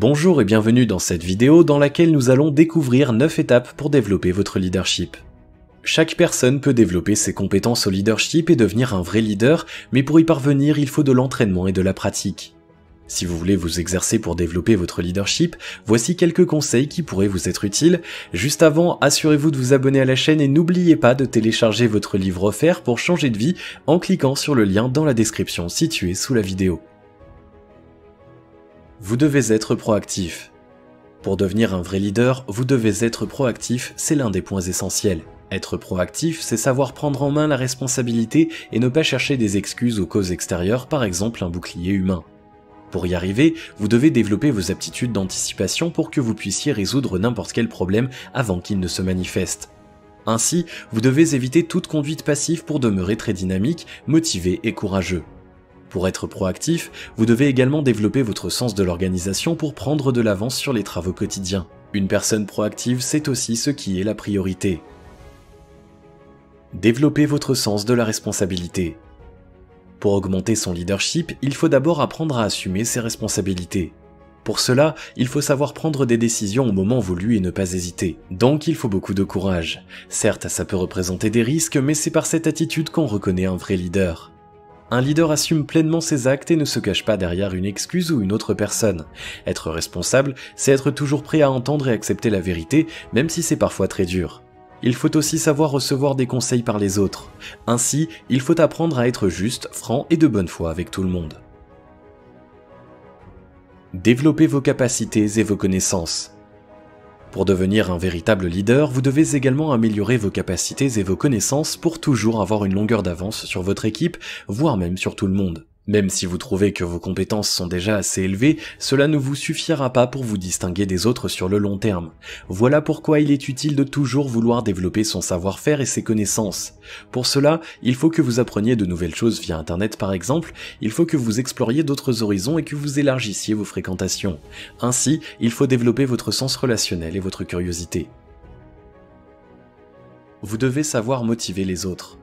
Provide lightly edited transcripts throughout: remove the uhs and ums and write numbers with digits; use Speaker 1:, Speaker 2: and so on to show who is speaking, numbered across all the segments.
Speaker 1: Bonjour et bienvenue dans cette vidéo dans laquelle nous allons découvrir 9 étapes pour développer votre leadership. Chaque personne peut développer ses compétences au leadership et devenir un vrai leader, mais pour y parvenir, il faut de l'entraînement et de la pratique. Si vous voulez vous exercer pour développer votre leadership, voici quelques conseils qui pourraient vous être utiles. Juste avant, assurez-vous de vous abonner à la chaîne et n'oubliez pas de télécharger votre livre offert pour changer de vie en cliquant sur le lien dans la description situé sous la vidéo. Vous devez être proactif. Pour devenir un vrai leader, vous devez être proactif, c'est l'un des points essentiels. Être proactif, c'est savoir prendre en main la responsabilité et ne pas chercher des excuses aux causes extérieures, par exemple un bouclier humain. Pour y arriver, vous devez développer vos aptitudes d'anticipation pour que vous puissiez résoudre n'importe quel problème avant qu'il ne se manifeste. Ainsi, vous devez éviter toute conduite passive pour demeurer très dynamique, motivé et courageux. Pour être proactif, vous devez également développer votre sens de l'organisation pour prendre de l'avance sur les travaux quotidiens. Une personne proactive sait aussi ce qui est la priorité. Développez votre sens de la responsabilité. Pour augmenter son leadership, il faut d'abord apprendre à assumer ses responsabilités. Pour cela, il faut savoir prendre des décisions au moment voulu et ne pas hésiter. Donc il faut beaucoup de courage. Certes, ça peut représenter des risques, mais c'est par cette attitude qu'on reconnaît un vrai leader. Un leader assume pleinement ses actes et ne se cache pas derrière une excuse ou une autre personne. Être responsable, c'est être toujours prêt à entendre et accepter la vérité, même si c'est parfois très dur. Il faut aussi savoir recevoir des conseils par les autres. Ainsi, il faut apprendre à être juste, franc et de bonne foi avec tout le monde. Développez vos capacités et vos connaissances. Pour devenir un véritable leader, vous devez également améliorer vos capacités et vos connaissances pour toujours avoir une longueur d'avance sur votre équipe, voire même sur tout le monde. Même si vous trouvez que vos compétences sont déjà assez élevées, cela ne vous suffira pas pour vous distinguer des autres sur le long terme. Voilà pourquoi il est utile de toujours vouloir développer son savoir-faire et ses connaissances. Pour cela, il faut que vous appreniez de nouvelles choses via Internet par exemple, il faut que vous exploriez d'autres horizons et que vous élargissiez vos fréquentations. Ainsi, il faut développer votre sens relationnel et votre curiosité. Vous devez savoir motiver les autres.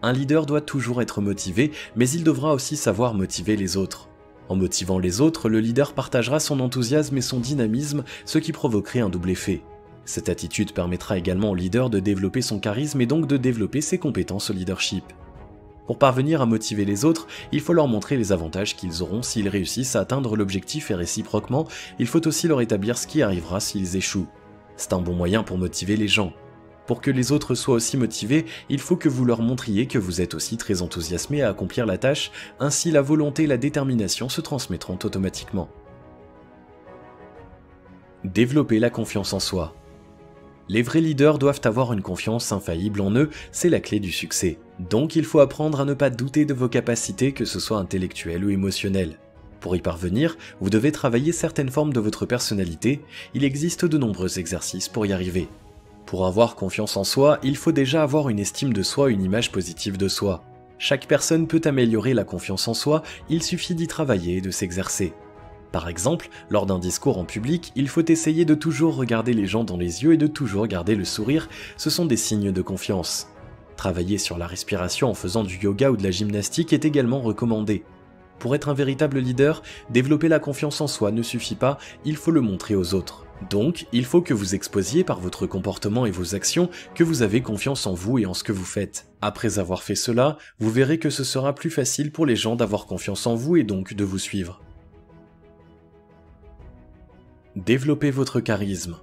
Speaker 1: Un leader doit toujours être motivé, mais il devra aussi savoir motiver les autres. En motivant les autres, le leader partagera son enthousiasme et son dynamisme, ce qui provoquerait un double effet. Cette attitude permettra également au leader de développer son charisme et donc de développer ses compétences au leadership. Pour parvenir à motiver les autres, il faut leur montrer les avantages qu'ils auront s'ils réussissent à atteindre l'objectif et réciproquement, il faut aussi leur établir ce qui arrivera s'ils échouent. C'est un bon moyen pour motiver les gens. Pour que les autres soient aussi motivés, il faut que vous leur montriez que vous êtes aussi très enthousiasmé à accomplir la tâche, ainsi la volonté et la détermination se transmettront automatiquement. Développer la confiance en soi. Les vrais leaders doivent avoir une confiance infaillible en eux, c'est la clé du succès. Donc il faut apprendre à ne pas douter de vos capacités, que ce soit intellectuelles ou émotionnelles. Pour y parvenir, vous devez travailler certaines formes de votre personnalité, il existe de nombreux exercices pour y arriver. Pour avoir confiance en soi, il faut déjà avoir une estime de soi, une image positive de soi. Chaque personne peut améliorer la confiance en soi, il suffit d'y travailler et de s'exercer. Par exemple, lors d'un discours en public, il faut essayer de toujours regarder les gens dans les yeux et de toujours garder le sourire, ce sont des signes de confiance. Travailler sur la respiration en faisant du yoga ou de la gymnastique est également recommandé. Pour être un véritable leader, développer la confiance en soi ne suffit pas, il faut le montrer aux autres. Donc, il faut que vous exposiez par votre comportement et vos actions que vous avez confiance en vous et en ce que vous faites. Après avoir fait cela, vous verrez que ce sera plus facile pour les gens d'avoir confiance en vous et donc de vous suivre. Développez votre charisme.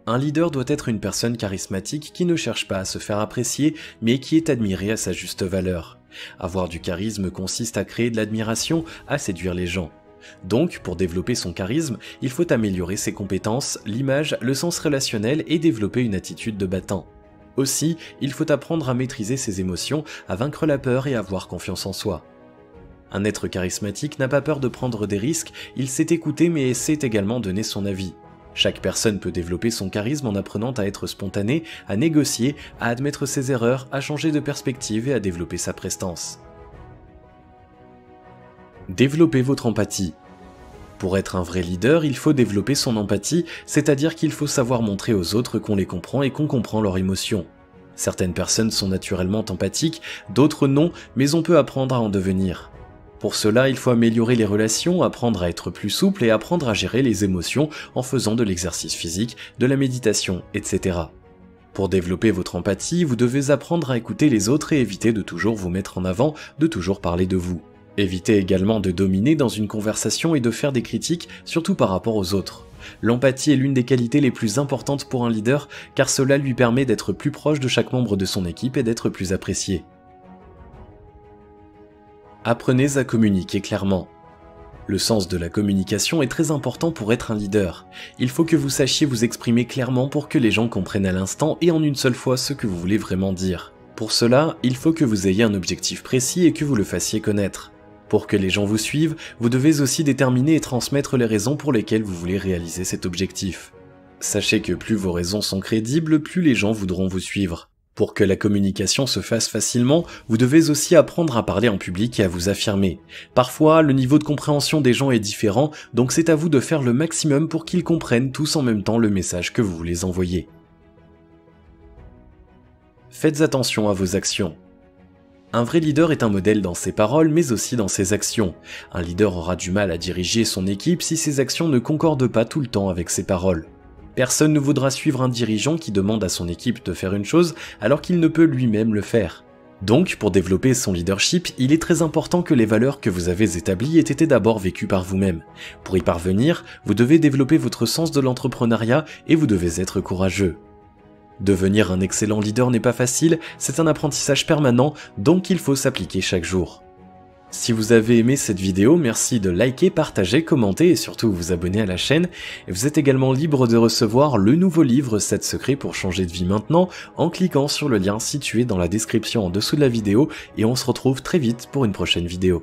Speaker 1: Un leader doit être une personne charismatique qui ne cherche pas à se faire apprécier, mais qui est admirée à sa juste valeur. Avoir du charisme consiste à créer de l'admiration, à séduire les gens. Donc, pour développer son charisme, il faut améliorer ses compétences, l'image, le sens relationnel et développer une attitude de battant. Aussi, il faut apprendre à maîtriser ses émotions, à vaincre la peur et à avoir confiance en soi. Un être charismatique n'a pas peur de prendre des risques, il sait écouter mais sait également donner son avis. Chaque personne peut développer son charisme en apprenant à être spontané, à négocier, à admettre ses erreurs, à changer de perspective et à développer sa prestance. Développez votre empathie. Pour être un vrai leader, il faut développer son empathie, c'est-à-dire qu'il faut savoir montrer aux autres qu'on les comprend et qu'on comprend leurs émotions. Certaines personnes sont naturellement empathiques, d'autres non, mais on peut apprendre à en devenir. Pour cela, il faut améliorer les relations, apprendre à être plus souple et apprendre à gérer les émotions en faisant de l'exercice physique, de la méditation, etc. Pour développer votre empathie, vous devez apprendre à écouter les autres et éviter de toujours vous mettre en avant, de toujours parler de vous. Évitez également de dominer dans une conversation et de faire des critiques, surtout par rapport aux autres. L'empathie est l'une des qualités les plus importantes pour un leader, car cela lui permet d'être plus proche de chaque membre de son équipe et d'être plus apprécié. Apprenez à communiquer clairement. Le sens de la communication est très important pour être un leader. Il faut que vous sachiez vous exprimer clairement pour que les gens comprennent à l'instant et en une seule fois ce que vous voulez vraiment dire. Pour cela, il faut que vous ayez un objectif précis et que vous le fassiez connaître. Pour que les gens vous suivent, vous devez aussi déterminer et transmettre les raisons pour lesquelles vous voulez réaliser cet objectif. Sachez que plus vos raisons sont crédibles, plus les gens voudront vous suivre. Pour que la communication se fasse facilement, vous devez aussi apprendre à parler en public et à vous affirmer. Parfois, le niveau de compréhension des gens est différent, donc c'est à vous de faire le maximum pour qu'ils comprennent tous en même temps le message que vous voulez envoyer. Faites attention à vos actions. Un vrai leader est un modèle dans ses paroles, mais aussi dans ses actions. Un leader aura du mal à diriger son équipe si ses actions ne concordent pas tout le temps avec ses paroles. Personne ne voudra suivre un dirigeant qui demande à son équipe de faire une chose alors qu'il ne peut lui-même le faire. Donc, pour développer son leadership, il est très important que les valeurs que vous avez établies aient été d'abord vécues par vous-même. Pour y parvenir, vous devez développer votre sens de l'entrepreneuriat et vous devez être courageux. Devenir un excellent leader n'est pas facile, c'est un apprentissage permanent, donc il faut s'appliquer chaque jour. Si vous avez aimé cette vidéo, merci de liker, partager, commenter et surtout vous abonner à la chaîne. Et vous êtes également libre de recevoir le nouveau livre 7 secrets pour changer de vie maintenant en cliquant sur le lien situé dans la description en dessous de la vidéo et on se retrouve très vite pour une prochaine vidéo.